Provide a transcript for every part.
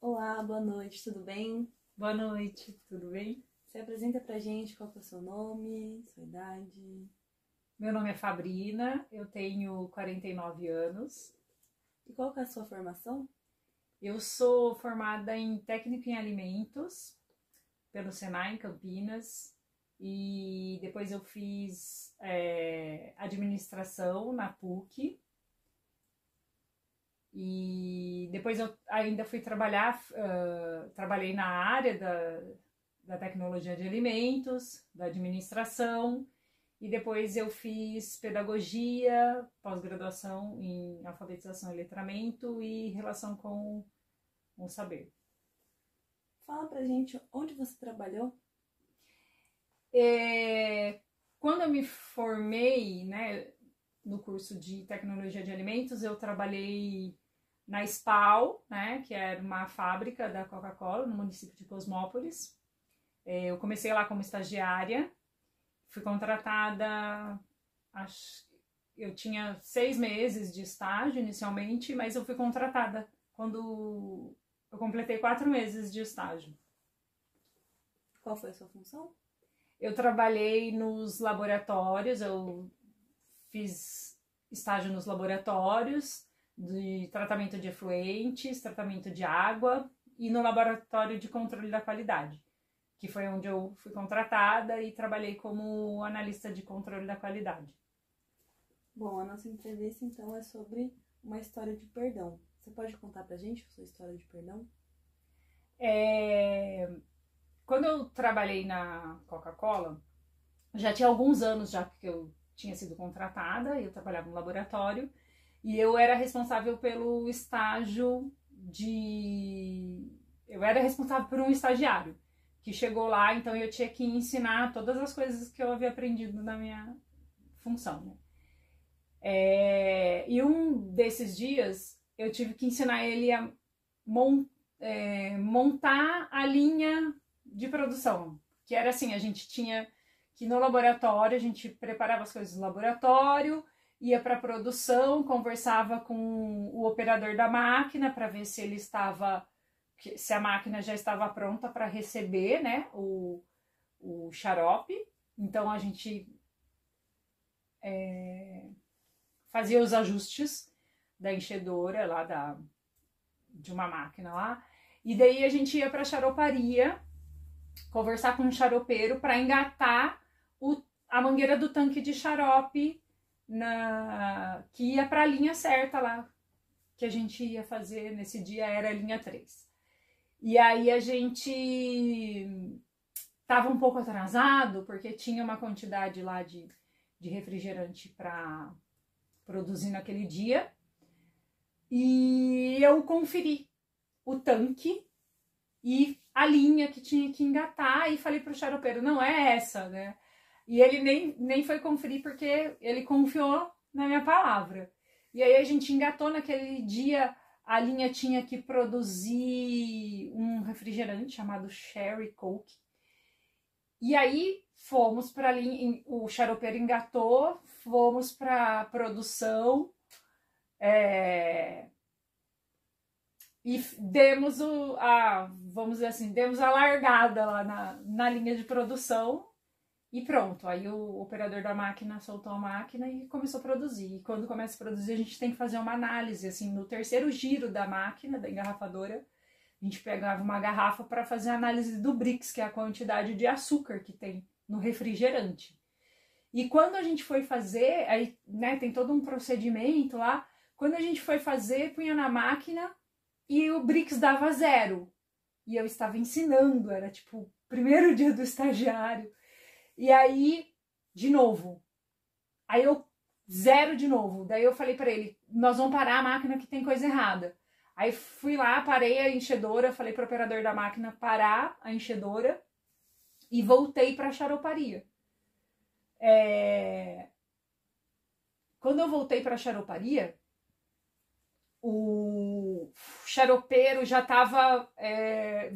Olá, boa noite, tudo bem? Boa noite, tudo bem? Se apresenta pra gente qual que é o seu nome, sua idade Meu nome é Fabrina, eu tenho 49 anos. e qual que é a sua formação? Eu sou formada em técnica em alimentos pelo Senai em Campinas e depois eu fiz administração na PUC e depois eu ainda fui trabalhar, trabalhei na área da tecnologia de alimentos, da administração. E depois eu fiz pedagogia, pós-graduação em alfabetização e letramento e relação com o saber. Fala pra gente onde você trabalhou. Quando eu me formei, né, no curso de tecnologia de alimentos, eu trabalhei na SPAL, né, que era uma fábrica da Coca-Cola no município de Cosmópolis. Eu comecei lá como estagiária. Fui contratada, eu tinha 6 meses de estágio inicialmente, mas eu fui contratada quando eu completei 4 meses de estágio. Qual foi a sua função? Eu trabalhei nos laboratórios, eu fiz estágio nos laboratórios de tratamento de efluentes, tratamento de água e no laboratório de controle da qualidade, que foi onde eu fui contratada e trabalhei como analista de controle da qualidade. Bom, a nossa entrevista então é sobre uma história de perdão. Você pode contar pra gente a sua história de perdão? Quando eu trabalhei na Coca-Cola, já tinha alguns anos já que eu tinha sido contratada, eu trabalhava no laboratório e eu era responsável pelo estágio de... Eu era responsável por um estagiário que chegou lá, então eu tinha que ensinar todas as coisas que eu havia aprendido na minha função, né? E um desses dias eu tive que ensinar ele a montar a linha de produção, que era assim, a gente tinha que no laboratório, a gente preparava as coisas no laboratório, ia para a produção, conversava com o operador da máquina para ver se ele estava... se a máquina já estava pronta para receber, né, o xarope. Então a gente fazia os ajustes da enchedora lá de uma máquina lá, e daí a gente ia para a xaroparia conversar com o xaropeiro para engatar a mangueira do tanque de xarope que ia para a linha certa lá, que a gente ia fazer nesse dia, era a linha 3. E aí a gente estava um pouco atrasado, porque tinha uma quantidade lá de refrigerante para produzir naquele dia. E eu conferi o tanque e a linha que tinha que engatar e falei pro xaropeiro, não é essa, né? E ele nem foi conferir porque ele confiou na minha palavra. E aí a gente engatou naquele dia. A linha tinha que produzir um refrigerante chamado Cherry Coke. E aí fomos para a linha, o xaropeiro engatou, fomos para a produção e demos vamos dizer assim, demos a largada lá na linha de produção e pronto. Aí o operador da máquina soltou a máquina e começou a produzir. E quando começa a produzir, a gente tem que fazer uma análise, assim, no terceiro giro da máquina, da engarrafadora, a gente pegava uma garrafa para fazer a análise do Brix, que é a quantidade de açúcar que tem no refrigerante. E quando a gente foi fazer, aí, né, tem todo um procedimento lá, quando a gente foi fazer, punha na máquina e o Brix dava 0. E eu estava ensinando, era tipo o primeiro dia do estagiário. E aí, de novo. Aí eu 0 de novo. Daí eu falei para ele, nós vamos parar a máquina que tem coisa errada. Aí fui lá, parei a enchedora, falei pro operador da máquina parar a enchedora e voltei para a xaroparia. Quando eu voltei para a xaroparia, o xaropeiro já estava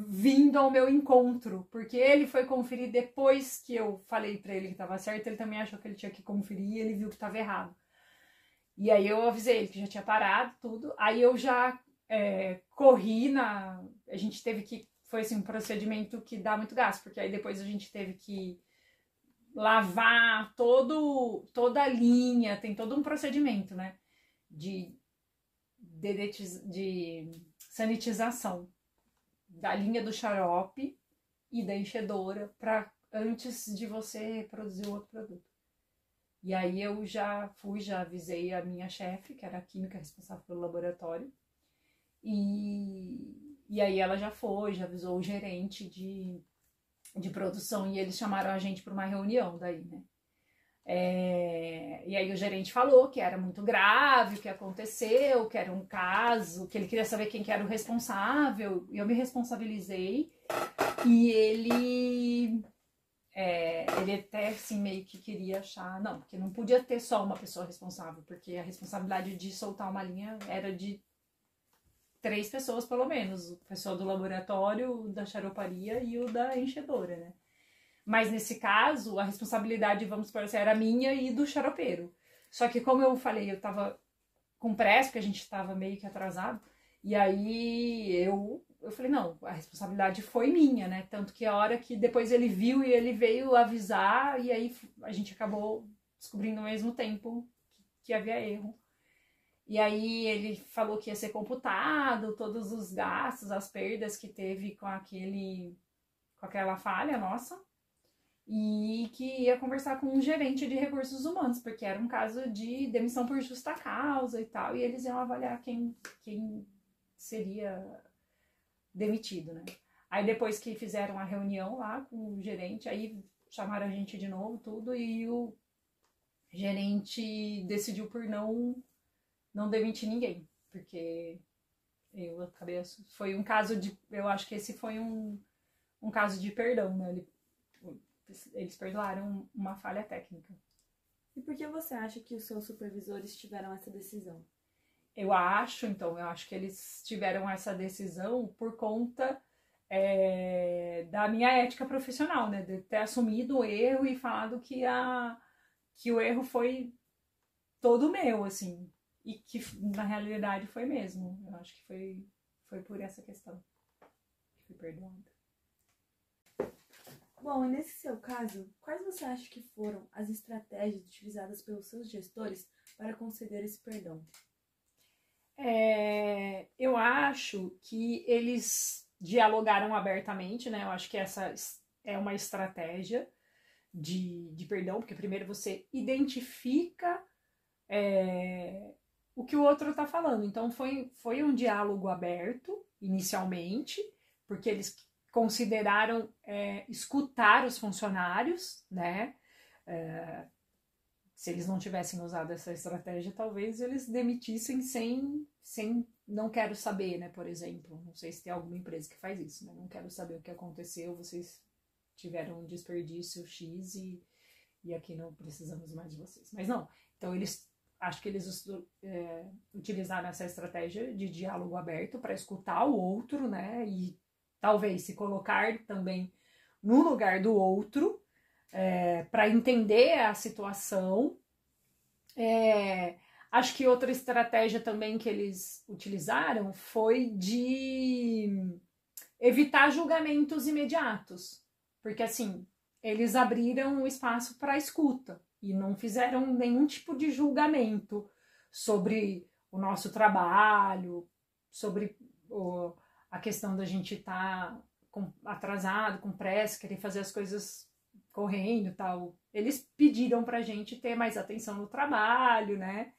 vindo ao meu encontro, porque ele foi conferir depois que eu falei para ele que estava certo, ele também achou que ele tinha que conferir e ele viu que estava errado. E aí eu avisei ele que já tinha parado tudo, aí eu já corri a gente teve que, foi assim, um procedimento que dá muito gasto, porque aí depois a gente teve que lavar toda a linha, tem todo um procedimento, né, de sanitização da linha do xarope e da enchedora para antes de você produzir o outro produto. E aí eu já avisei a minha chefe, que era a química responsável pelo laboratório, e aí ela já avisou o gerente de produção, e eles chamaram a gente para uma reunião daí, né? E aí o gerente falou que era muito grave o que aconteceu, que era um caso, que ele queria saber quem que era o responsável, e eu me responsabilizei, e ele até assim meio que queria achar, não, porque não podia ter só uma pessoa responsável, porque a responsabilidade de soltar uma linha era de 3 pessoas pelo menos, o pessoal do laboratório, o da xaroparia e o da enchedora, né? Mas nesse caso, a responsabilidade, vamos supor assim, era minha e do xaropeiro. Só que como eu falei, eu tava com pressa, porque a gente tava meio que atrasado, e aí eu falei, não, a responsabilidade foi minha, né? Tanto que a hora que depois ele viu e ele veio avisar, e aí a gente acabou descobrindo ao mesmo tempo que havia erro. E aí ele falou que ia ser computado todos os gastos, as perdas que teve com aquela falha nossa, e que ia conversar com um gerente de recursos humanos, porque era um caso de demissão por justa causa e tal, e eles iam avaliar quem seria demitido, né? Aí depois que fizeram a reunião lá com o gerente, aí chamaram a gente de novo, tudo, e o gerente decidiu por não demitir ninguém, porque eu acabei, foi um caso de, eu acho que esse foi um caso de perdão, né? Eles perdoaram uma falha técnica. E por que você acha que os seus supervisores tiveram essa decisão? Eu acho que eles tiveram essa decisão por conta da minha ética profissional, né? De ter assumido o erro e falado que o erro foi todo meu, assim. E que na realidade foi mesmo. Eu acho que foi por essa questão que fui perdoada. Bom, e nesse seu caso, quais você acha que foram as estratégias utilizadas pelos seus gestores para conceder esse perdão? Eu acho que eles dialogaram abertamente, né? Eu acho que essa é uma estratégia de perdão, porque primeiro você identifica o que o outro está falando. Então foi um diálogo aberto, inicialmente, porque eles consideraram escutar os funcionários, né? Se eles não tivessem usado essa estratégia, talvez eles demitissem sem não quero saber, né? Por exemplo, não sei se tem alguma empresa que faz isso, né? Não quero saber o que aconteceu, vocês tiveram um desperdício X e aqui não precisamos mais de vocês. Mas não, então acho que eles utilizaram essa estratégia de diálogo aberto para escutar o outro, né? E talvez se colocar também no lugar do outro, para entender a situação. Acho que outra estratégia também que eles utilizaram foi de evitar julgamentos imediatos, porque assim, eles abriram um espaço para escuta e não fizeram nenhum tipo de julgamento sobre o nosso trabalho, sobre a questão da gente estar atrasado, com pressa, querer fazer as coisas correndo e tal. Eles pediram pra gente ter mais atenção no trabalho, né?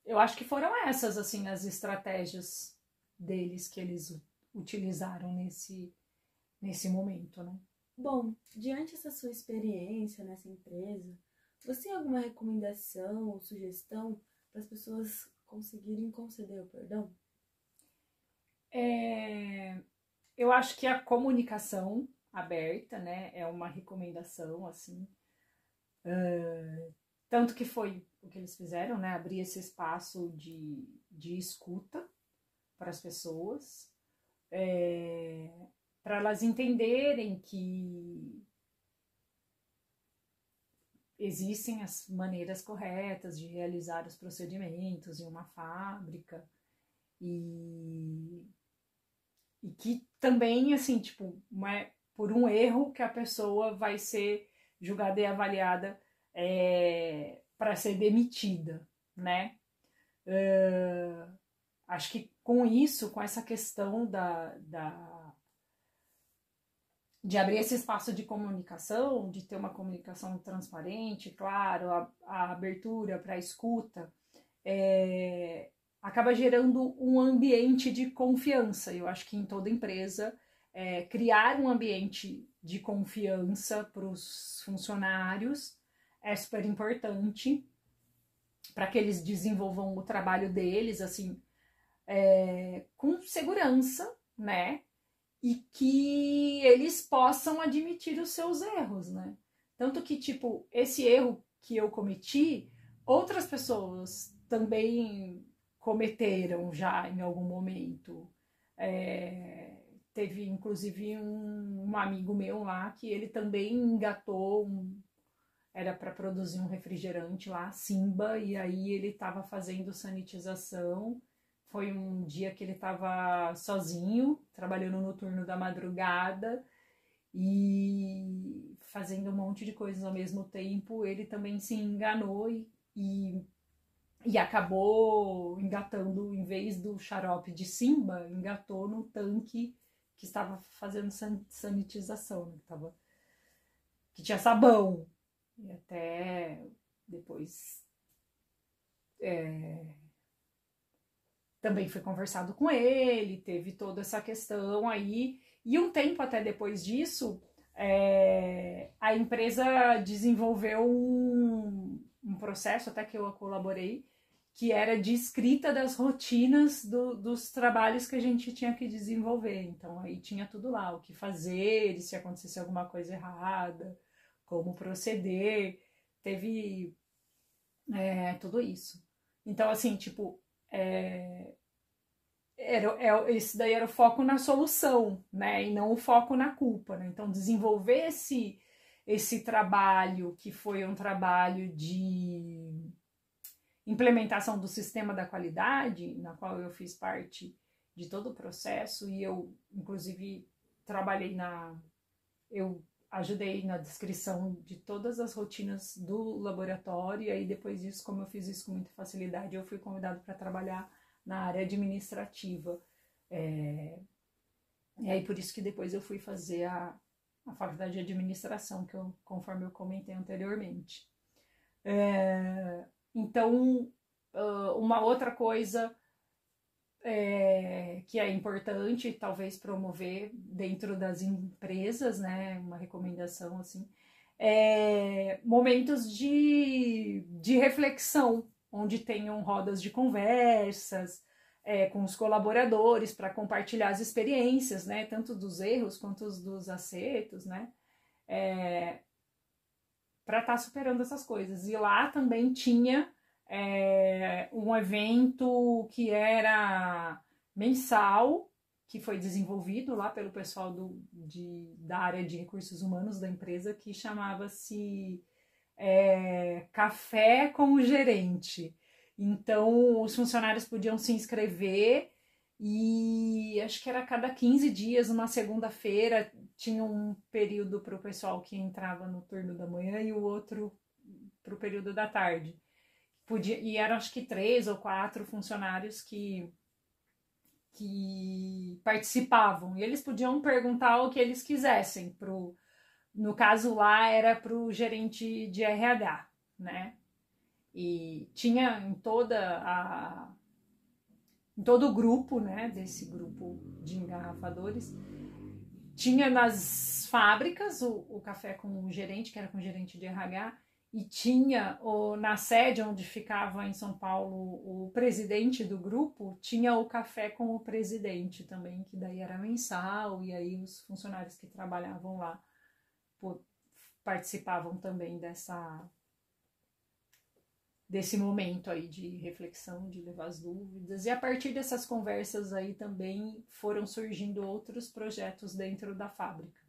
Eu acho que foram essas, assim, as estratégias deles que eles utilizaram nesse momento, né? Bom, diante dessa sua experiência nessa empresa, você tem alguma recomendação ou sugestão para as pessoas conseguirem conceder o perdão? Eu acho que a comunicação aberta, né, é uma recomendação, assim. Tanto que foi o que eles fizeram, né, abrir esse espaço de escuta para as pessoas, para elas entenderem que existem as maneiras corretas de realizar os procedimentos em uma fábrica e que também, assim, tipo, não é por um erro que a pessoa vai ser julgada e avaliada para ser demitida, né? Acho que com isso, com essa questão de abrir esse espaço de comunicação, de ter uma comunicação transparente, claro, a abertura para a escuta, acaba gerando um ambiente de confiança. Eu acho que em toda empresa, criar um ambiente de confiança para os funcionários é super importante para que eles desenvolvam o trabalho deles, assim, com segurança, né? E que eles possam admitir os seus erros, né? Tanto que, tipo, esse erro que eu cometi, outras pessoas também cometeram já em algum momento. Teve, inclusive, um amigo meu lá que ele também engatou era para produzir um refrigerante lá, Simba, e aí ele estava fazendo sanitização. Foi um dia que ele estava sozinho, trabalhando no turno da madrugada e fazendo um monte de coisas ao mesmo tempo. Ele também se enganou e acabou engatando, em vez do xarope de Simba, engatou no tanque que estava fazendo sanitização, né? Que tinha sabão. E até depois também foi conversado com ele, teve toda essa questão aí. E um tempo até depois disso, a empresa desenvolveu um processo, até que eu colaborei, que era de escrita das rotinas dos trabalhos que a gente tinha que desenvolver. Então aí tinha tudo lá, o que fazer, e se acontecesse alguma coisa errada, como proceder, teve tudo isso. Então, assim, tipo, esse daí era o foco na solução, né, e não o foco na culpa, né? Então, desenvolver esse trabalho, que foi um trabalho de implementação do sistema da qualidade, na qual eu fiz parte de todo o processo, e eu, inclusive, eu ajudei na descrição de todas as rotinas do laboratório, e aí depois disso, como eu fiz isso com muita facilidade, eu fui convidado para trabalhar na área administrativa. E aí por isso que depois eu fui fazer a faculdade de administração, conforme eu comentei anteriormente. Então, uma outra coisa que é importante talvez promover dentro das empresas, né, uma recomendação assim, momentos de reflexão, onde tenham rodas de conversas com os colaboradores para compartilhar as experiências, né, tanto dos erros quanto dos acertos, né, para estar superando essas coisas. E lá também tinha um evento que era mensal, que foi desenvolvido lá pelo pessoal da área de recursos humanos da empresa, que chamava-se Café com o Gerente. Então, os funcionários podiam se inscrever e acho que era a cada 15 dias, uma segunda-feira, tinha um período para o pessoal que entrava no turno da manhã e o outro para o período da tarde. E eram acho que 3 ou 4 funcionários que participavam, e eles podiam perguntar o que eles quisessem. No caso lá era para o gerente de RH, né? E tinha em todo o grupo, né, desse grupo de engarrafadores, tinha nas fábricas o café com o gerente, que era com o gerente de RH, e tinha na sede onde ficava em São Paulo o presidente do grupo, tinha o café com o presidente também, que daí era mensal, e aí os funcionários que trabalhavam lá participavam também desse momento aí de reflexão, de levar as dúvidas, e a partir dessas conversas aí também foram surgindo outros projetos dentro da fábrica.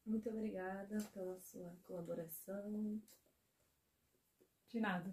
Muito obrigada pela sua colaboração. De nada.